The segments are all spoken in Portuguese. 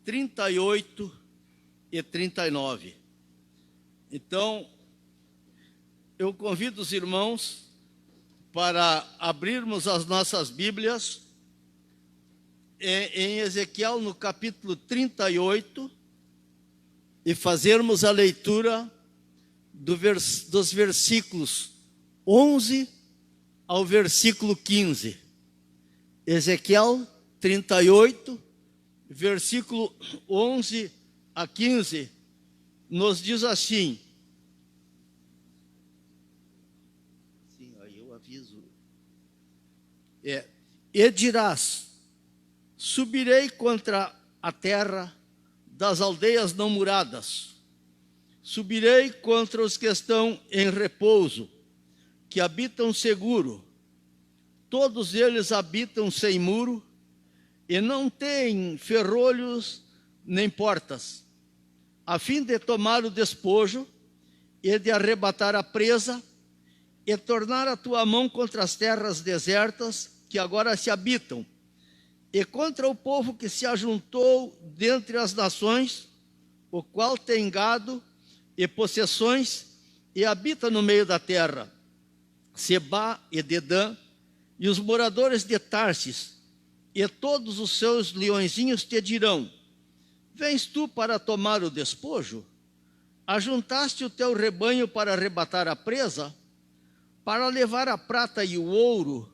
38 e 39. Então, eu convido os irmãos para abrirmos as nossas Bíblias em Ezequiel, no capítulo 38, e fazermos a leitura dos versículos 11 ao versículo 15. Ezequiel 38, versículo 11 a 15, nos diz assim. Sim, aí eu aviso. E dirás: subirei contra a terra das aldeias não muradas, subirei contra os que estão em repouso, que habitam seguro. Todos eles habitam sem muro e não têm ferrolhos nem portas, a fim de tomar o despojo e de arrebatar a presa e tornar a tua mão contra as terras desertas que agora se habitam, e contra o povo que se ajuntou dentre as nações, o qual tem gado e possessões e habita no meio da terra, Sebá e Dedã, e os moradores de Tarsis, e todos os seus leõezinhos te dirão: vens tu para tomar o despojo? Ajuntaste o teu rebanho para arrebatar a presa? Para levar a prata e o ouro?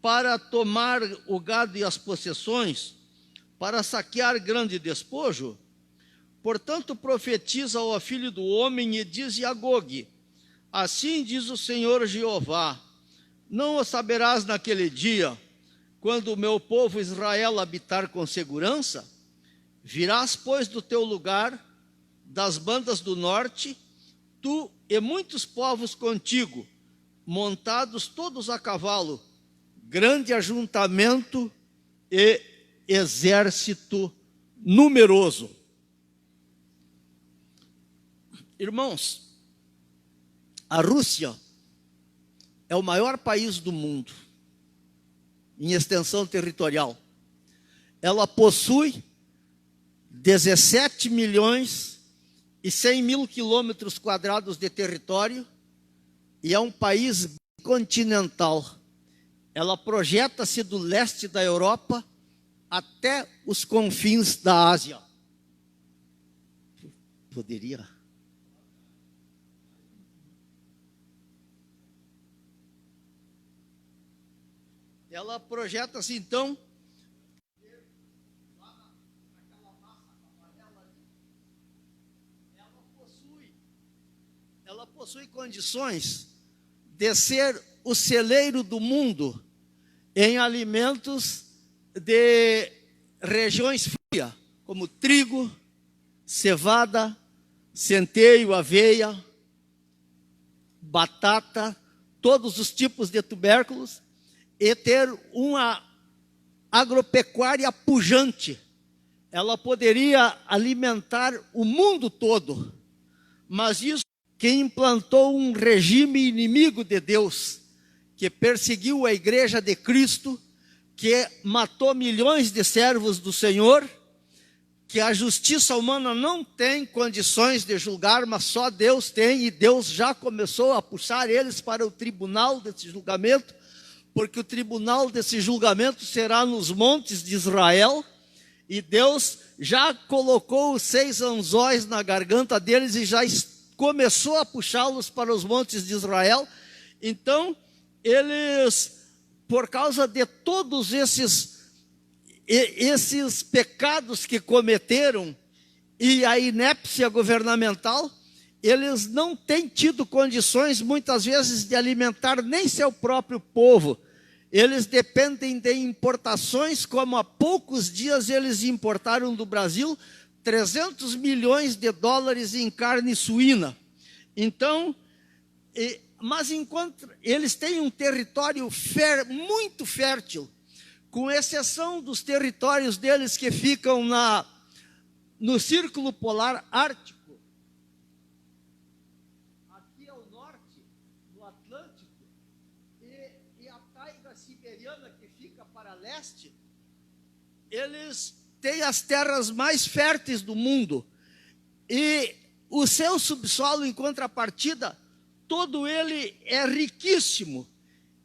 Para tomar o gado e as possessões? Para saquear grande despojo? Portanto, profetiza ao filho do homem e diz a Gogue: assim diz o Senhor Jeová: não o saberás naquele dia, quando o meu povo Israel habitar com segurança? Virás, pois, do teu lugar, das bandas do norte, tu e muitos povos contigo, montados todos a cavalo, grande ajuntamento e exército numeroso. Irmãos, a Rússia é o maior país do mundo em extensão territorial. Ela possui 17 milhões e 100 mil quilômetros quadrados de território e é um país continental. Ela projeta-se do leste da Europa até os confins da Ásia. Poderia? Ela projeta-se, então, ela possui condições de ser o celeiro do mundo em alimentos de regiões frias, como trigo, cevada, centeio, aveia, batata, todos os tipos de tubérculos, e ter uma agropecuária pujante. Ela poderia alimentar o mundo todo, mas isso que implantou um regime inimigo de Deus, que perseguiu a igreja de Cristo, que matou milhões de servos do Senhor, que a justiça humana não tem condições de julgar, mas só Deus tem, e Deus já começou a puxar eles para o tribunal desse julgamento, porque o tribunal desse julgamento será nos montes de Israel, e Deus já colocou os 6 anzóis na garganta deles e já começou a puxá-los para os montes de Israel. Então, eles, por causa de todos esses pecados que cometeram e a inépcia governamental, eles não têm tido condições, muitas vezes, de alimentar nem seu próprio povo. Eles dependem de importações, como há poucos dias eles importaram do Brasil 300 milhões de dólares em carne suína. Então, mas enquanto eles têm um território muito fértil, com exceção dos territórios deles que ficam no Círculo Polar Ártico, aqui ao norte, no Atlântico, e a taiga siberiana que fica para leste, eles tem as terras mais férteis do mundo. E o seu subsolo, em contrapartida, todo ele é riquíssimo.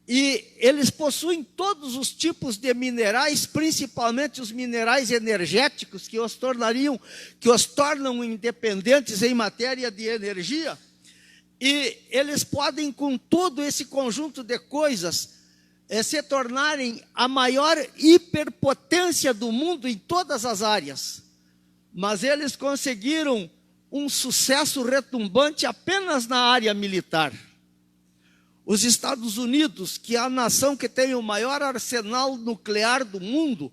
E eles possuem todos os tipos de minerais, principalmente os minerais energéticos, que os tornam independentes em matéria de energia. E eles podem, com todo esse conjunto de coisas, se tornarem a maior hiperpotência do mundo em todas as áreas. Mas eles conseguiram um sucesso retumbante apenas na área militar. Os Estados Unidos, que é a nação que tem o maior arsenal nuclear do mundo,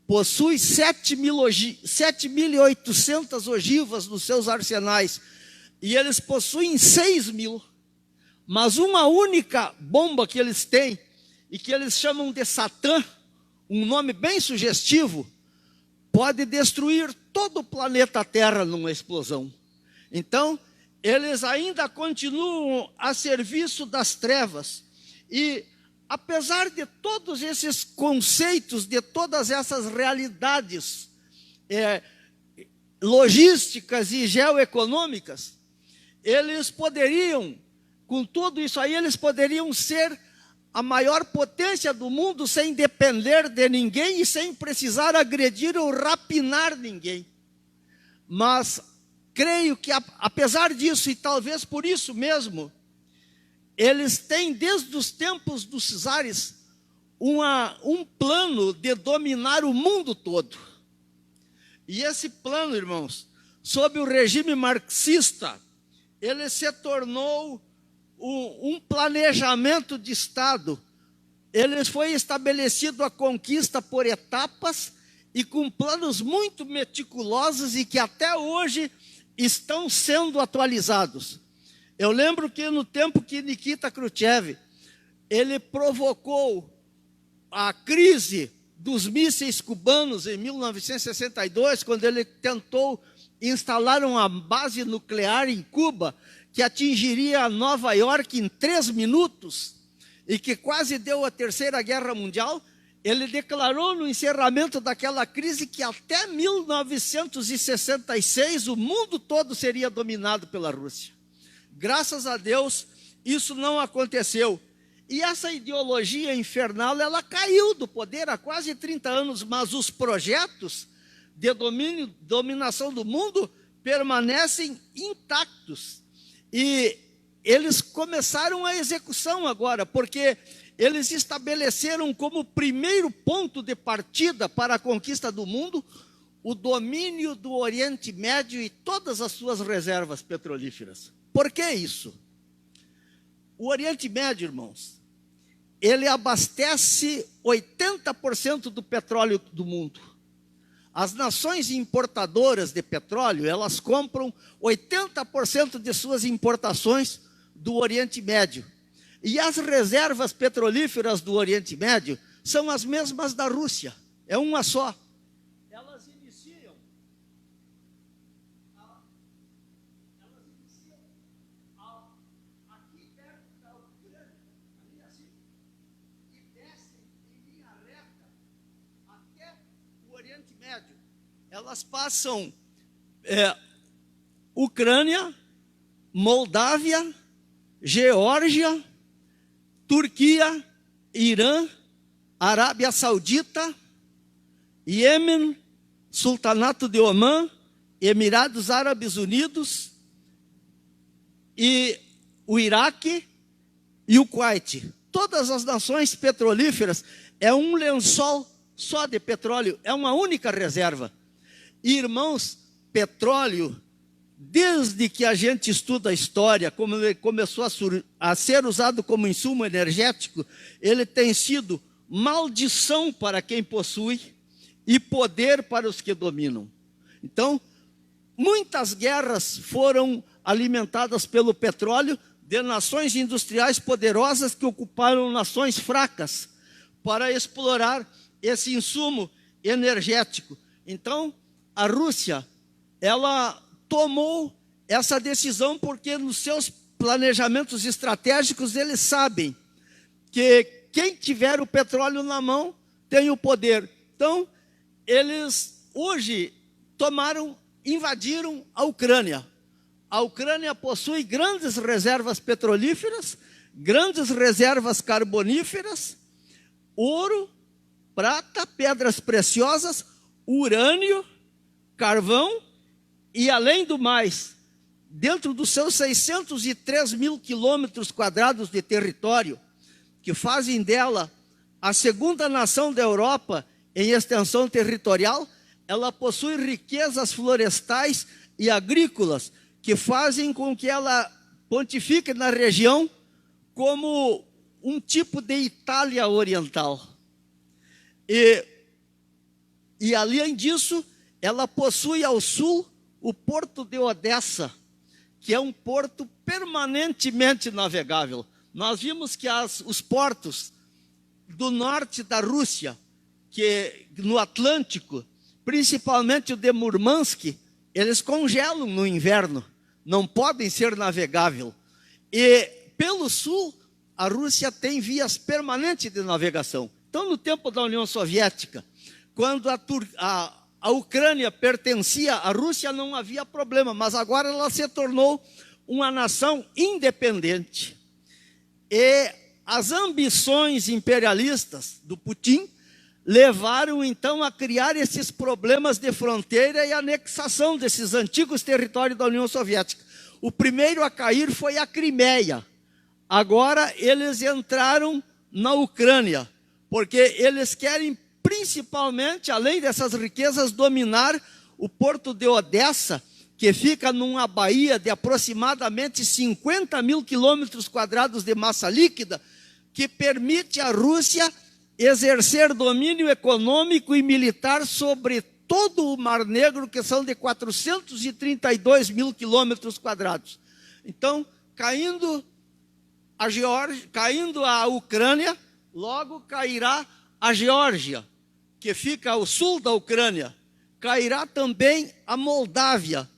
possui 7.800 ogivas nos seus arsenais, e eles possuem 6.000. Mas uma única bomba que eles têm, e que eles chamam de Satã, um nome bem sugestivo, pode destruir todo o planeta Terra numa explosão. Então, eles ainda continuam a serviço das trevas. E, apesar de todos esses conceitos, de todas essas realidades logísticas e geoeconômicas, eles poderiam, com tudo isso aí, eles poderiam ser a maior potência do mundo sem depender de ninguém e sem precisar agredir ou rapinar ninguém. Mas creio que, apesar disso, e talvez por isso mesmo, eles têm, desde os tempos dos czares, um plano de dominar o mundo todo. E esse plano, irmãos, sob o regime marxista, ele se tornou um planejamento de Estado. Ele foi estabelecido a conquista por etapas e com planos muito meticulosos e que até hoje estão sendo atualizados. Eu lembro que no tempo que Nikita Khrushchev, ele provocou a crise dos mísseis cubanos em 1962, quando ele tentou instalar uma base nuclear em Cuba, que atingiria Nova York em 3 minutos, e que quase deu a Terceira Guerra Mundial. Ele declarou no encerramento daquela crise que até 1966 o mundo todo seria dominado pela Rússia. Graças a Deus, isso não aconteceu. E essa ideologia infernal, ela caiu do poder há quase 30 anos, mas os projetos de dominação do mundo permanecem intactos. E eles começaram a execução agora, porque eles estabeleceram como primeiro ponto de partida para a conquista do mundo o domínio do Oriente Médio e todas as suas reservas petrolíferas. Por que isso? O Oriente Médio, irmãos, ele abastece 80% do petróleo do mundo. As nações importadoras de petróleo, elas compram 80% de suas importações do Oriente Médio. E as reservas petrolíferas do Oriente Médio são as mesmas da Rússia, é uma só. Elas iniciam aqui perto da Ucrânia, ali assim, e descem em linha reta até o Oriente Médio. Elas passam Ucrânia, Moldávia, Geórgia, Turquia, Irã, Arábia Saudita, Iêmen, Sultanato de Omã, Emirados Árabes Unidos, e o Iraque e o Kuwait. Todas as nações petrolíferas é um lençol só de petróleo, é uma única reserva. E, irmãos, petróleo, desde que a gente estuda a história, como ele começou a ser usado como insumo energético, ele tem sido maldição para quem possui e poder para os que dominam. Então, muitas guerras foram alimentadas pelo petróleo de nações industriais poderosas que ocuparam nações fracas para explorar esse insumo energético. Então, a Rússia, ela tomou essa decisão porque nos seus planejamentos estratégicos eles sabem que quem tiver o petróleo na mão tem o poder. Então, eles hoje invadiram a Ucrânia. A Ucrânia possui grandes reservas petrolíferas, grandes reservas carboníferas, ouro, prata, pedras preciosas, urânio, carvão e, além do mais, dentro dos seus 603 mil quilômetros quadrados de território, que fazem dela a segunda nação da Europa em extensão territorial, ela possui riquezas florestais e agrícolas que fazem com que ela pontifique na região como um tipo de Itália oriental. E além disso, ela possui ao sul o porto de Odessa, que é um porto permanentemente navegável. Nós vimos que os portos do norte da Rússia, que no Atlântico, principalmente o de Murmansk, eles congelam no inverno, não podem ser navegáveis. E pelo sul, a Rússia tem vias permanentes de navegação. Então, no tempo da União Soviética, quando a Ucrânia pertencia à Rússia, não havia problema, mas agora ela se tornou uma nação independente. E as ambições imperialistas do Putin levaram, então, a criar esses problemas de fronteira e anexação desses antigos territórios da União Soviética. O primeiro a cair foi a Crimeia. Agora, eles entraram na Ucrânia, porque eles querem, principalmente, além dessas riquezas, dominar o porto de Odessa, que fica numa baía de aproximadamente 50 mil quilômetros quadrados de massa líquida, que permite à Rússia exercer domínio econômico e militar sobre todo o Mar Negro, que são de 432 mil quilômetros quadrados. Então, caindo a Ucrânia, logo cairá a Geórgia, que fica ao sul da Ucrânia. Cairá também a Moldávia.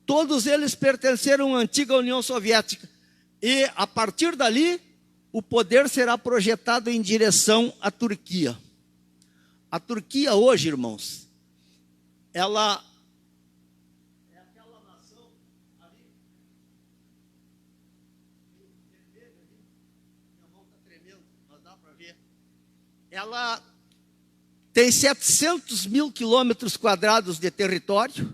Todos eles pertenceram à antiga União Soviética. E, a partir dali, o poder será projetado em direção à Turquia. A Turquia hoje, irmãos, ela é aquela nação ali, vermelha ali, minha mão está tremendo, mas dá para ver. Ela tem 700 mil quilômetros quadrados de território.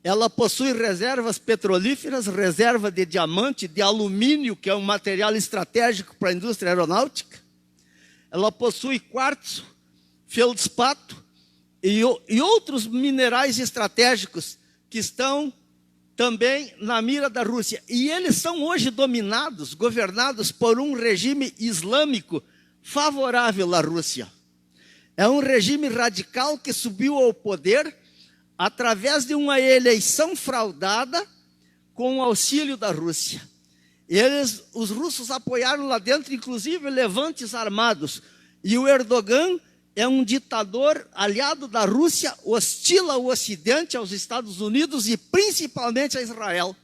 Ela possui reservas petrolíferas, reserva de diamante, de alumínio, que é um material estratégico para a indústria aeronáutica. Ela possui quartzo, feldspato e outros minerais estratégicos que estão também na mira da Rússia. E eles são hoje dominados, governados por um regime islâmico favorável à Rússia. É um regime radical que subiu ao poder através de uma eleição fraudada com o auxílio da Rússia. Os russos apoiaram lá dentro, inclusive, levantes armados. E o Erdogan é um ditador aliado da Rússia, hostil ao Ocidente, aos Estados Unidos e principalmente a Israel.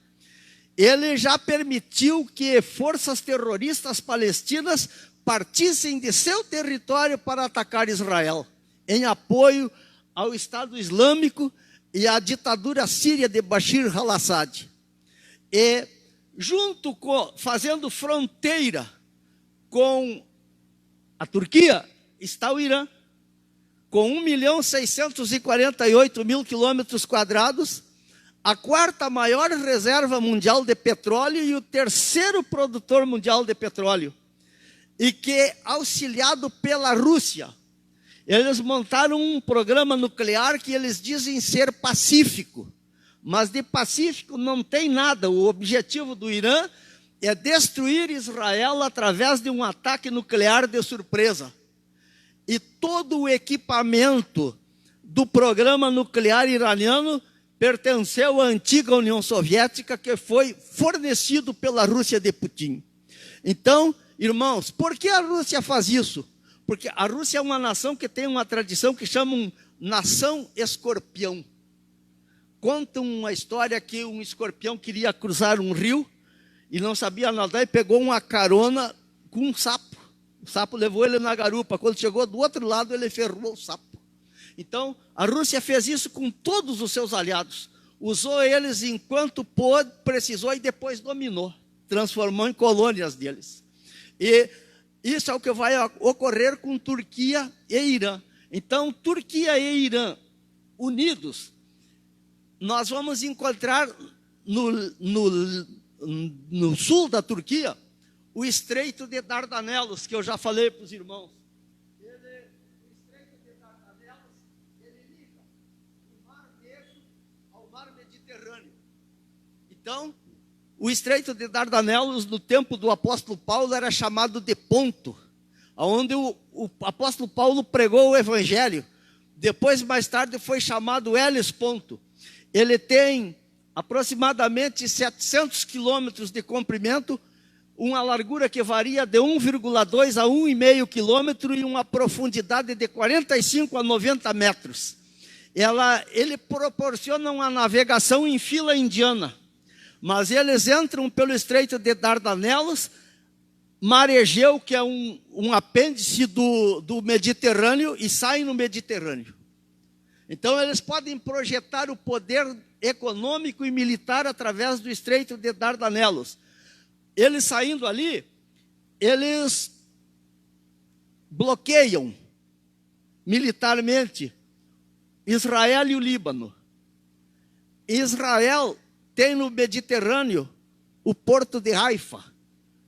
Ele já permitiu que forças terroristas palestinas partissem de seu território para atacar Israel, em apoio ao Estado Islâmico e à ditadura síria de Bashir al-Assad. E, fazendo fronteira com a Turquia, está o Irã, com 1.648.000 quilômetros quadrados, a quarta maior reserva mundial de petróleo e o terceiro produtor mundial de petróleo. E que, auxiliado pela Rússia, eles montaram um programa nuclear que eles dizem ser pacífico. Mas de pacífico não tem nada. O objetivo do Irã é destruir Israel através de um ataque nuclear de surpresa. E todo o equipamento do programa nuclear iraniano pertenceu à antiga União Soviética, que foi fornecido pela Rússia de Putin. Então, irmãos, por que a Rússia faz isso? Porque a Rússia é uma nação que tem uma tradição que chamam nação escorpião. Conta uma história que um escorpião queria cruzar um rio e não sabia nadar e pegou uma carona com um sapo. O sapo levou ele na garupa. Quando chegou do outro lado, ele ferrou o sapo. Então, a Rússia fez isso com todos os seus aliados. Usou eles enquanto pôde, precisou e depois dominou. Transformou em colônias deles. E isso é o que vai ocorrer com Turquia e Irã. Então, Turquia e Irã unidos, nós vamos encontrar no sul da Turquia o Estreito de Dardanelos, que eu já falei para os irmãos. O Estreito de Dardanelos, ele liga o Mar Negro ao Mar Mediterrâneo. Então, o Estreito de Dardanelos, no tempo do apóstolo Paulo, era chamado de Ponto, onde o apóstolo Paulo pregou o evangelho. Depois, mais tarde, foi chamado Hellesponto. Ele tem aproximadamente 700 quilômetros de comprimento, uma largura que varia de 1,2 a 1,5 quilômetro e uma profundidade de 45 a 90 metros. Ele proporciona uma navegação em fila indiana, mas eles entram pelo Estreito de Dardanelos, Mar Egeu, que é um apêndice do Mediterrâneo, e saem no Mediterrâneo. Então, eles podem projetar o poder econômico e militar através do Estreito de Dardanelos. Eles saindo ali, eles bloqueiam militarmente Israel e o Líbano. Israel tem no Mediterrâneo o porto de Haifa.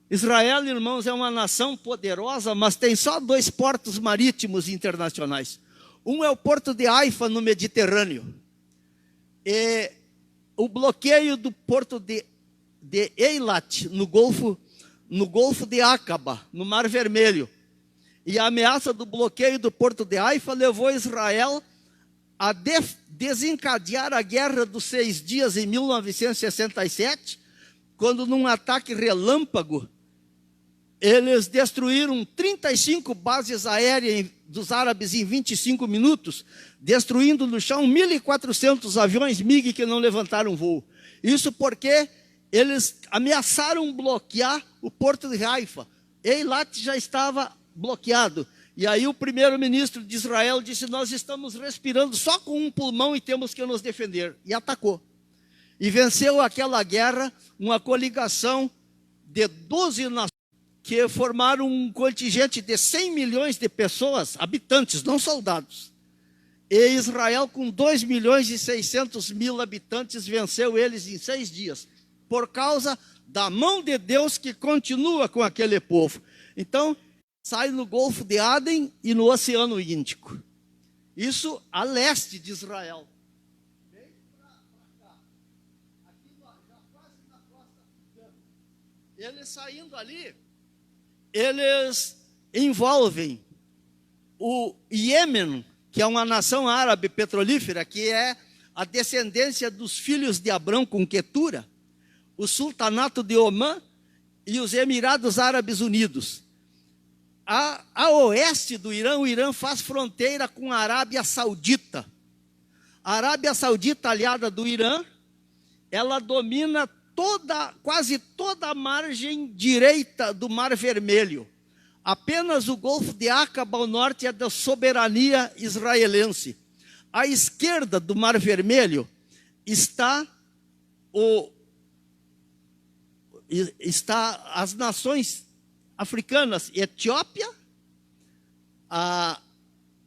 Israel, irmãos, é uma nação poderosa, mas tem só 2 portos marítimos internacionais. Um é o porto de Haifa, no Mediterrâneo. E o bloqueio do porto de Eilat, no Golfo de Acaba, no Mar Vermelho. E a ameaça do bloqueio do porto de Haifa levou Israel a desencadear a Guerra dos 6 Dias em 1967, quando num ataque relâmpago, eles destruíram 35 bases aéreas dos árabes em 25 minutos, destruindo no chão 1.400 aviões MiG que não levantaram voo. Isso porque eles ameaçaram bloquear o porto de Haifa. Eilat já estava bloqueado. E aí o primeiro-ministro de Israel disse: nós estamos respirando só com um pulmão e temos que nos defender. E atacou. E venceu aquela guerra uma coligação de 12 nações, que formaram um contingente de 100 milhões de pessoas, habitantes, não soldados. E Israel, com 2 milhões e 600 mil habitantes, venceu eles em 6 dias, por causa da mão de Deus que continua com aquele povo. Então, sai no Golfo de Aden e no Oceano Índico. Isso a leste de Israel. Vem para cá. Aqui já quase na costa africana. Eles saindo ali, eles envolvem o Iêmen, que é uma nação árabe petrolífera, que é a descendência dos filhos de Abrão com Quetura, o sultanato de Omã e os Emirados Árabes Unidos. A oeste do Irã, o Irã faz fronteira com a Arábia Saudita. A Arábia Saudita, aliada do Irã, ela domina quase toda a margem direita do Mar Vermelho. Apenas o Golfo de Acaba ao norte é da soberania israelense. À esquerda do Mar Vermelho está as nações africanas: Etiópia, a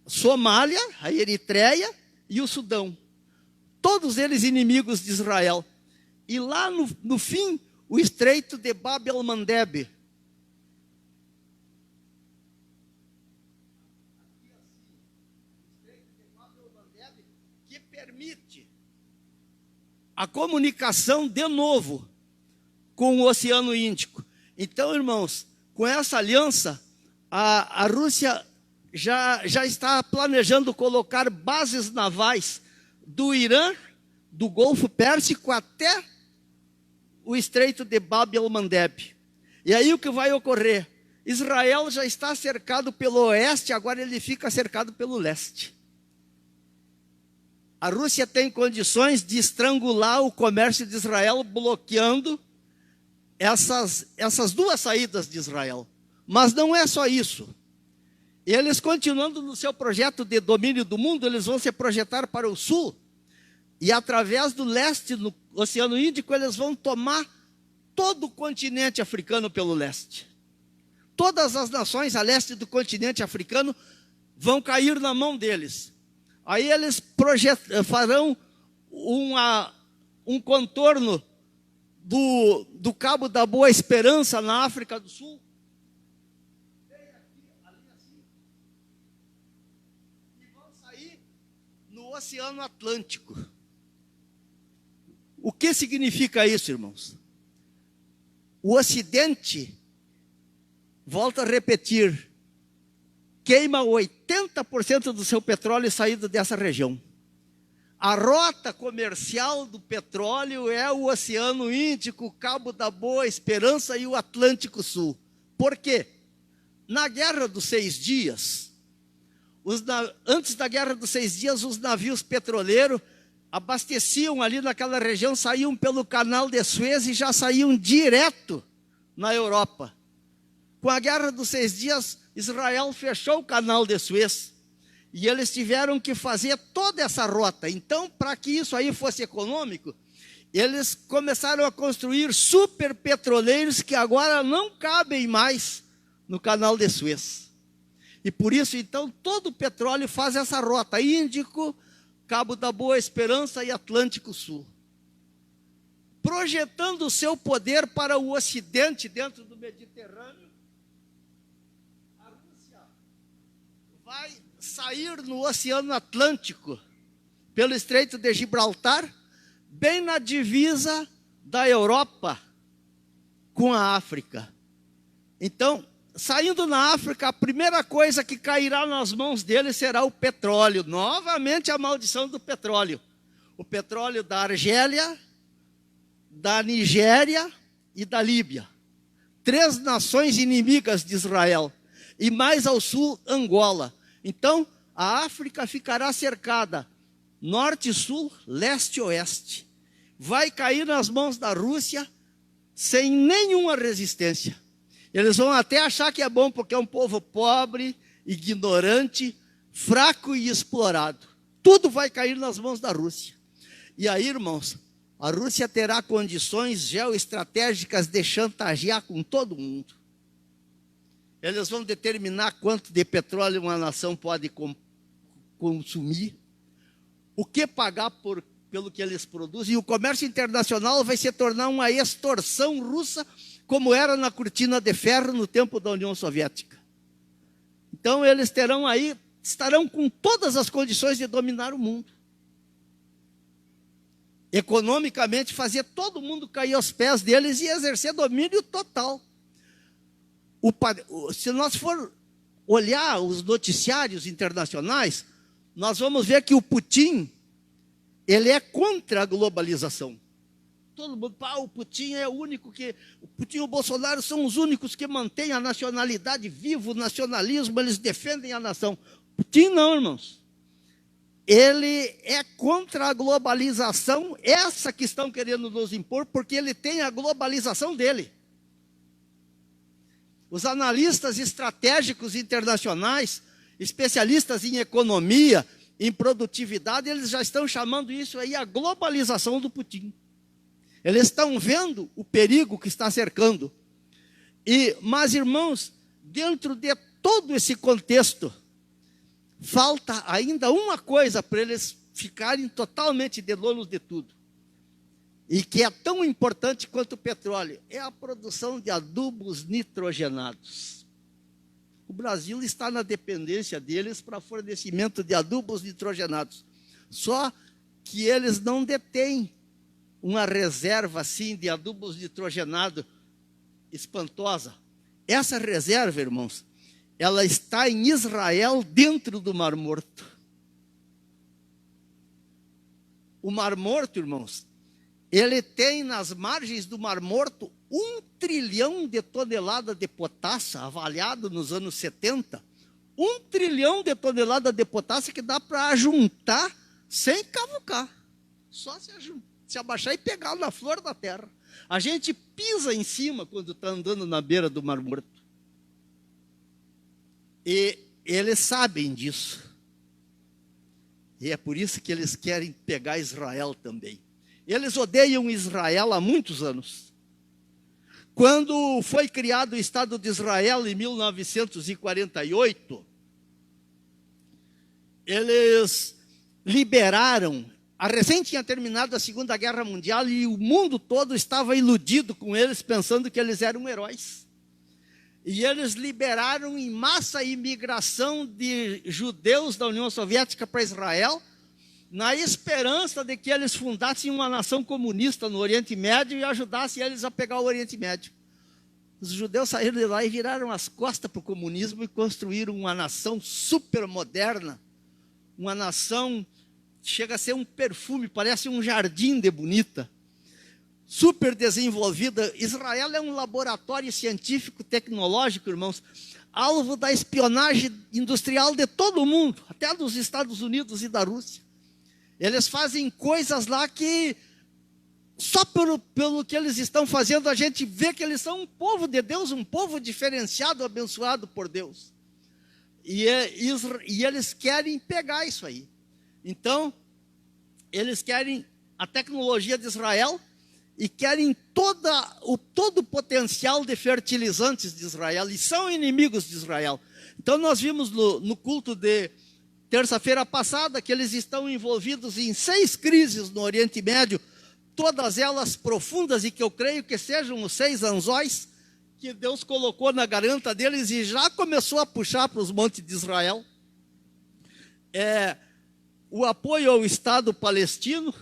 Somália, a Eritreia e o Sudão. Todos eles inimigos de Israel. E lá no fim, o Estreito de Bab el-Mandeb. Que permite a comunicação de novo com o Oceano Índico. Então, irmãos, com essa aliança, a Rússia já está planejando colocar bases navais do Irã, do Golfo Pérsico, até o Estreito de Bab el-Mandeb. E aí o que vai ocorrer? Israel já está cercado pelo oeste, agora ele fica cercado pelo leste. A Rússia tem condições de estrangular o comércio de Israel, bloqueando essas 2 saídas de Israel. Mas não é só isso. Eles, continuando no seu projeto de domínio do mundo, eles vão se projetar para o sul, e através do leste, no Oceano Índico, eles vão tomar todo o continente africano pelo leste. Todas as nações a leste do continente africano vão cair na mão deles. Aí eles farão um contorno do Cabo da Boa Esperança, na África do Sul. Bem aqui, ali assim. E vão sair no Oceano Atlântico. O que significa isso, irmãos? O Ocidente, volto a repetir, queima 80% do seu petróleo saído dessa região. A rota comercial do petróleo é o Oceano Índico, o Cabo da Boa Esperança e o Atlântico Sul. Por quê? Na Guerra dos 6 Dias, antes da Guerra dos 6 Dias, os navios petroleiros abasteciam ali naquela região, saíam pelo Canal de Suez e já saíam direto na Europa. Com a Guerra dos 6 Dias, Israel fechou o Canal de Suez e eles tiveram que fazer toda essa rota. Então, para que isso aí fosse econômico, eles começaram a construir superpetroleiros que agora não cabem mais no Canal de Suez. E por isso, então, todo o petróleo faz essa rota: Índico, Cabo da Boa Esperança e Atlântico Sul, projetando o seu poder para o Ocidente, dentro do Mediterrâneo. A Rússia vai sair no Oceano Atlântico, pelo Estreito de Gibraltar, bem na divisa da Europa com a África. Então, saindo na África, a primeira coisa que cairá nas mãos dele será o petróleo. Novamente a maldição do petróleo. O petróleo da Argélia, da Nigéria e da Líbia. 3 nações inimigas de Israel. E mais ao sul, Angola. Então, a África ficará cercada norte, sul, leste e oeste. Vai cair nas mãos da Rússia sem nenhuma resistência. Eles vão até achar que é bom, porque é um povo pobre, ignorante, fraco e explorado. Tudo vai cair nas mãos da Rússia. E aí, irmãos, a Rússia terá condições geoestratégicas de chantagear com todo mundo. Eles vão determinar quanto de petróleo uma nação pode consumir, o que pagar pelo que eles produzem, e o comércio internacional vai se tornar uma extorsão russa, como era na cortina de ferro no tempo da União Soviética. Então eles estarão com todas as condições de dominar o mundo. Economicamente, fazer todo mundo cair aos pés deles e exercer domínio total. Se nós for olhar os noticiários internacionais, nós vamos ver que o Putin, ele é contra a globalização. Todo mundo, o Putin é o único que... O Putin e o Bolsonaro são os únicos que mantêm a nacionalidade viva, o nacionalismo, eles defendem a nação. Putin não, irmãos. Ele é contra a globalização, essa que estão querendo nos impor, porque ele tem a globalização dele. Os analistas estratégicos internacionais, especialistas em economia, em produtividade, eles já estão chamando isso aí a globalização do Putin. Eles estão vendo o perigo que está cercando. Mas, irmãos, dentro de todo esse contexto, falta ainda uma coisa para eles ficarem totalmente donos de tudo. E que é tão importante quanto o petróleo, é a produção de adubos nitrogenados. O Brasil está na dependência deles para fornecimento de adubos nitrogenados. Só que eles não detêm uma reserva assim de adubos nitrogenados espantosa. Essa reserva, irmãos, ela está em Israel, dentro do Mar Morto. O Mar Morto, irmãos, ele tem nas margens do Mar Morto 1 trilhão de toneladas de potássia, avaliado nos anos 70. 1 trilhão de toneladas de potássia que dá para ajuntar sem cavucar. Só se abaixar e pegar na flor da terra. A gente pisa em cima quando está andando na beira do Mar Morto. E eles sabem disso. E é por isso que eles querem pegar Israel também. Eles odeiam Israel há muitos anos. Quando foi criado o Estado de Israel em 1948, eles liberaram. A recém tinha terminado a Segunda Guerra Mundial e o mundo todo estava iludido com eles, pensando que eles eram heróis. E eles liberaram em massa a imigração de judeus da União Soviética para Israel, na esperança de que eles fundassem uma nação comunista no Oriente Médio e ajudassem eles a pegar o Oriente Médio. Os judeus saíram de lá e viraram as costas para o comunismo e construíram uma nação super moderna, uma nação que chega a ser um perfume, parece um jardim de bonita, super desenvolvida. Israel é um laboratório científico, tecnológico, irmãos, alvo da espionagem industrial de todo o mundo, até dos Estados Unidos e da Rússia. Eles fazem coisas lá que, só pelo que eles estão fazendo, a gente vê que eles são um povo de Deus, um povo diferenciado, abençoado por Deus. E eles querem pegar isso aí. Então, eles querem a tecnologia de Israel e querem todo o potencial de fertilizantes de Israel, e são inimigos de Israel. Então, nós vimos no culto de terça-feira passada que eles estão envolvidos em 6 crises no Oriente Médio, todas elas profundas, e que eu creio que sejam os 6 anzóis que Deus colocou na garganta deles e já começou a puxar para os montes de Israel. O apoio ao Estado palestino,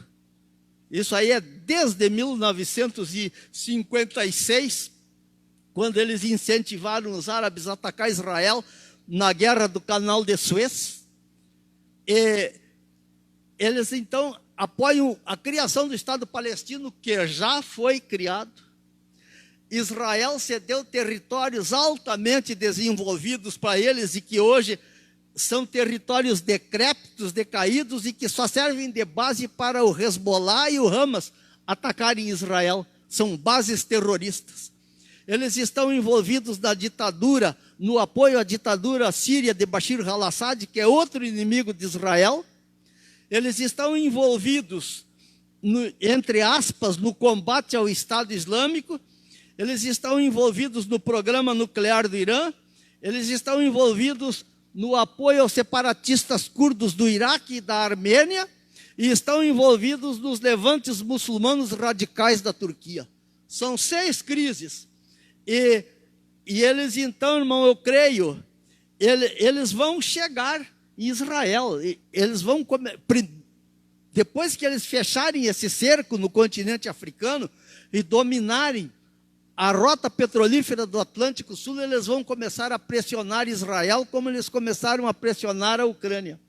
isso aí é desde 1956, quando eles incentivaram os árabes a atacar Israel na guerra do Canal de Suez. E eles então apoiam a criação do Estado palestino, que já foi criado. Israel cedeu territórios altamente desenvolvidos para eles e que hoje são territórios decrépitos, decaídos, e que só servem de base para o Hezbollah e o Hamas atacarem Israel. São bases terroristas. Eles estão envolvidos na ditadura, no apoio à ditadura síria de Bashar al-Assad, que é outro inimigo de Israel. Eles estão envolvidos, entre aspas, no combate ao Estado Islâmico. Eles estão envolvidos no programa nuclear do Irã. Eles estão envolvidos no apoio aos separatistas curdos do Iraque e da Armênia, e estão envolvidos nos levantes muçulmanos radicais da Turquia. São 6 crises. E eles então, irmão, eu creio, eles vão chegar em Israel. Eles vão depois que eles fecharem esse cerco no continente africano e dominarem a rota petrolífera do Atlântico Sul, eles vão começar a pressionar Israel, como eles começaram a pressionar a Ucrânia.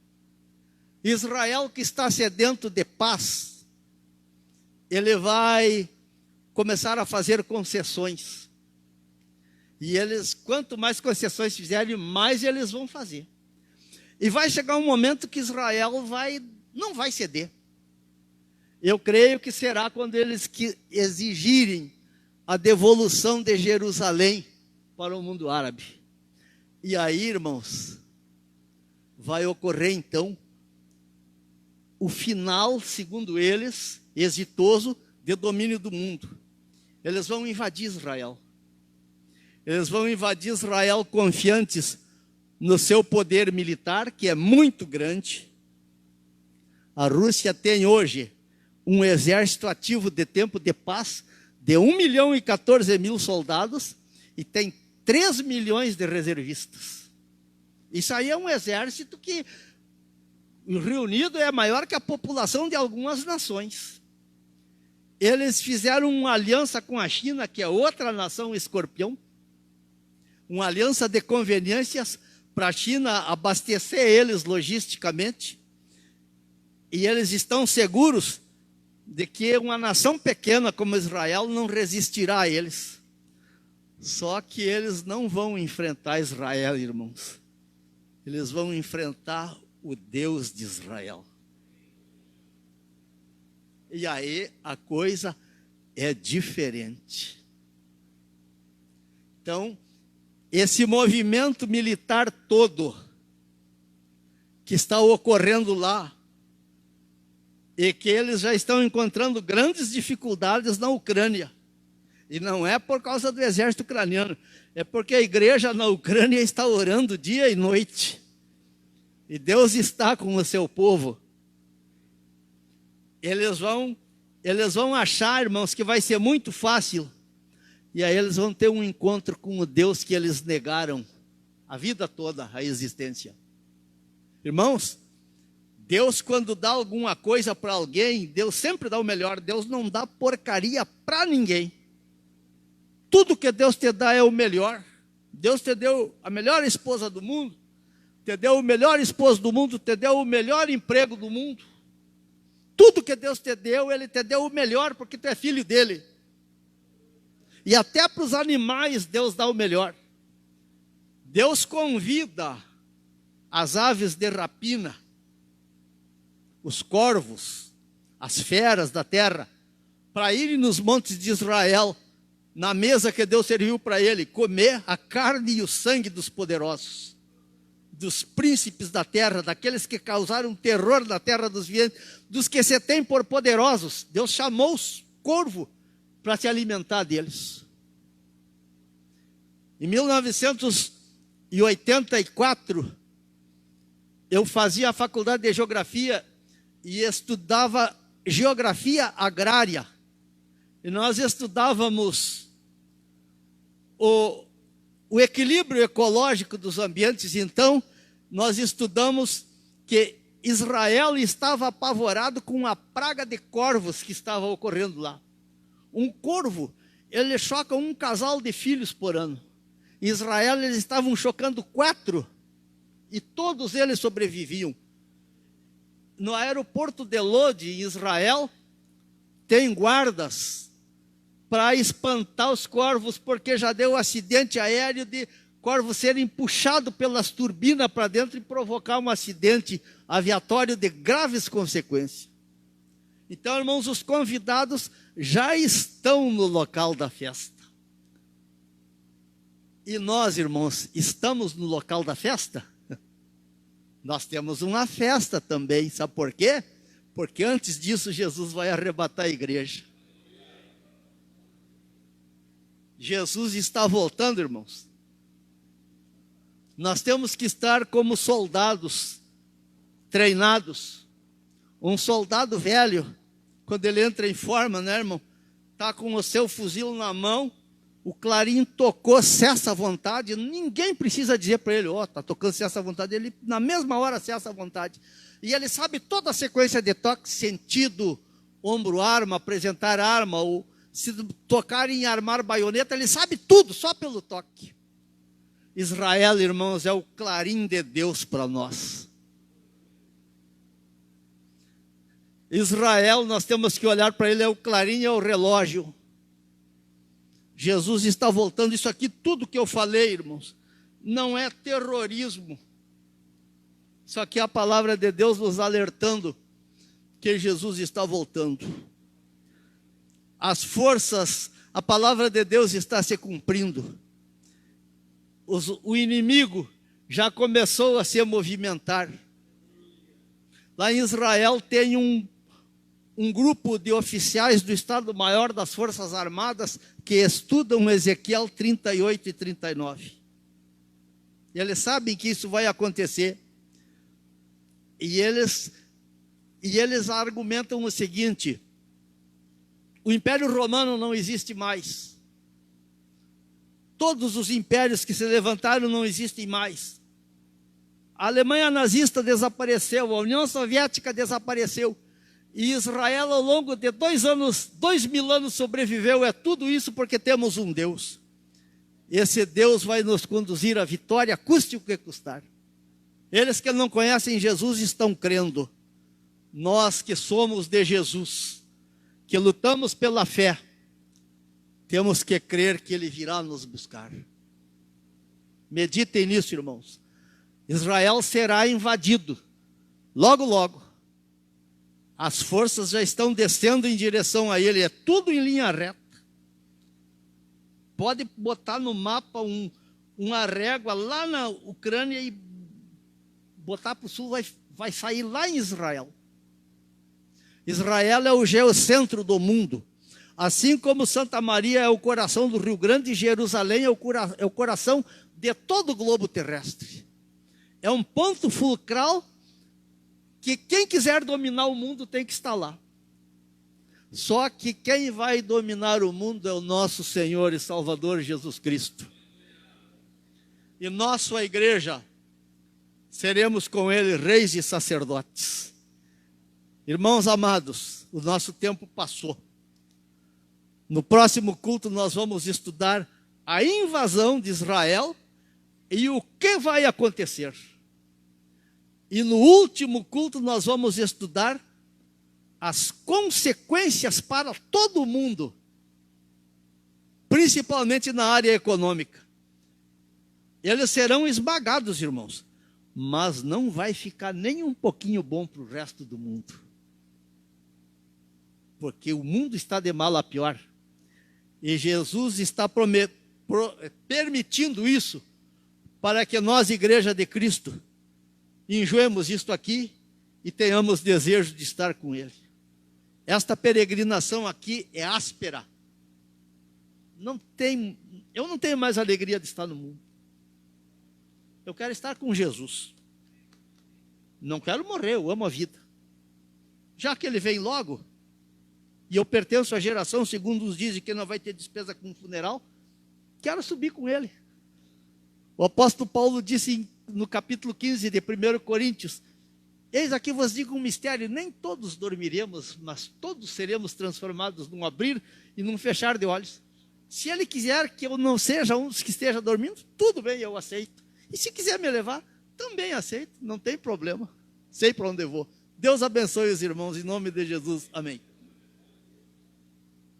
Israel, que está sedento de paz, ele vai começar a fazer concessões. E eles, quanto mais concessões fizerem, mais eles vão fazer. E vai chegar um momento que Israel não vai ceder. Eu creio que será quando eles exigirem a devolução de Jerusalém para o mundo árabe. E aí, irmãos, vai ocorrer então o final, segundo eles, exitoso, de domínio do mundo. Eles vão invadir Israel. Eles vão invadir Israel confiantes no seu poder militar, que é muito grande. A Rússia tem hoje um exército ativo de tempo de paz de 1.014.000 soldados e tem 3 milhões de reservistas. Isso aí é um exército que, reunido, é maior que a população de algumas nações. Eles fizeram uma aliança com a China, que é outra nação escorpião, uma aliança de conveniências para a China abastecer eles logisticamente, e eles estão seguros de que uma nação pequena como Israel não resistirá a eles. Só que eles não vão enfrentar Israel, irmãos. Eles vão enfrentar o Deus de Israel. E aí a coisa é diferente. Então, esse movimento militar todo que está ocorrendo lá, e que eles já estão encontrando grandes dificuldades na Ucrânia. E não é por causa do exército ucraniano, é porque a igreja na Ucrânia está orando dia e noite. E Deus está com o seu povo. Eles vão achar, irmãos, que vai ser muito fácil. E aí eles vão ter um encontro com o Deus que eles negaram a vida toda, a existência. Irmãos, Deus, quando dá alguma coisa para alguém, Deus sempre dá o melhor. Deus não dá porcaria para ninguém. Tudo que Deus te dá é o melhor. Deus te deu a melhor esposa do mundo, te deu o melhor esposo do mundo, te deu o melhor emprego do mundo. Tudo que Deus te deu, Ele te deu o melhor, porque tu é filho dEle. E até para os animais Deus dá o melhor. Deus convida as aves de rapina, os corvos, as feras da terra, para irem nos montes de Israel, na mesa que Deus serviu para ele, comer a carne e o sangue dos poderosos, dos príncipes da terra, daqueles que causaram terror na terra dos viventes, dos que se têm por poderosos. Deus chamou os corvos para se alimentar deles. Em 1984, eu fazia a faculdade de geografia e estudava geografia agrária. E nós estudávamos o equilíbrio ecológico dos ambientes. Então, nós estudamos que Israel estava apavorado com a praga de corvos que estava ocorrendo lá. Um corvo, ele choca um casal de filhos por ano. Em Israel, eles estavam chocando 4 e todos eles sobreviviam. No aeroporto de Lod, em Israel, tem guardas para espantar os corvos, porque já deu acidente aéreo de corvos serem puxados pelas turbinas para dentro e provocar um acidente aviatório de graves consequências. Então, irmãos, os convidados já estão no local da festa. E nós, irmãos, estamos no local da festa? Nós temos uma festa também, sabe por quê? Porque antes disso Jesus vai arrebatar a igreja. Jesus está voltando, irmãos. Nós temos que estar como soldados treinados. Um soldado velho, quando ele entra em forma, né, irmão? Está com o seu fuzil na mão, o clarim tocou, cessa a vontade. Ninguém precisa dizer para ele, está tocando, cessa a vontade. Ele, na mesma hora, cessa a vontade. E ele sabe toda a sequência de toques, sentido, ombro, arma, apresentar arma, ou se tocar em armar baioneta, ele sabe tudo, só pelo toque. Israel, irmãos, é o clarim de Deus para nós. Israel, nós temos que olhar para ele, é o clarim, é o relógio. Jesus está voltando. Isso aqui, tudo que eu falei, irmãos, não é terrorismo. Isso aqui é a palavra de Deus nos alertando que Jesus está voltando. As forças, a palavra de Deus está se cumprindo. O inimigo já começou a se movimentar. Lá em Israel tem um grupo de oficiais do Estado-Maior das Forças Armadas que estudam Ezequiel 38 e 39. E eles sabem que isso vai acontecer. E eles argumentam o seguinte: o Império Romano não existe mais. Todos os impérios que se levantaram não existem mais. A Alemanha nazista desapareceu, a União Soviética desapareceu. E Israel, ao longo de 2000 anos, sobreviveu. É tudo isso porque temos um Deus. Esse Deus vai nos conduzir à vitória, custe o que custar. Eles que não conhecem Jesus estão crendo. Nós que somos de Jesus, que lutamos pela fé, temos que crer que Ele virá nos buscar. Meditem nisso, irmãos. Israel será invadido. Logo, logo. As forças já estão descendo em direção a ele. É tudo em linha reta. Pode botar no mapa uma régua lá na Ucrânia e botar para o sul, vai sair lá em Israel. Israel é o geocentro do mundo. Assim como Santa Maria é o coração do Rio Grande, Jerusalém é o coração de todo o globo terrestre. É um ponto fulcral que quem quiser dominar o mundo tem que estar lá. Só que quem vai dominar o mundo é o nosso Senhor e Salvador Jesus Cristo. E nós, sua igreja, seremos com Ele reis e sacerdotes. Irmãos amados, o nosso tempo passou. No próximo culto nós vamos estudar a invasão de Israel e o que vai acontecer. E no último culto nós vamos estudar as consequências para todo o mundo, principalmente na área econômica. Eles serão esmagados, irmãos, mas não vai ficar nem um pouquinho bom para o resto do mundo. Porque o mundo está de mal a pior. E Jesus está permitindo isso para que nós, Igreja de Cristo, enjoemos isto aqui e tenhamos desejo de estar com Ele. Esta peregrinação aqui é áspera. Eu não tenho mais alegria de estar no mundo. Eu quero estar com Jesus. Não quero morrer, eu amo a vida. Já que Ele vem logo, e eu pertenço à geração, segundo os dizem, que não vai ter despesa com funeral, quero subir com Ele. O apóstolo Paulo disse no capítulo 15 de 1 Coríntios, eis aqui vos digo um mistério, nem todos dormiremos, mas todos seremos transformados num abrir e num fechar de olhos. Se Ele quiser que eu não seja um dos que esteja dormindo, tudo bem, eu aceito. E se quiser me levar, também aceito, não tem problema. Sei para onde eu vou. Deus abençoe os irmãos, em nome de Jesus. Amém.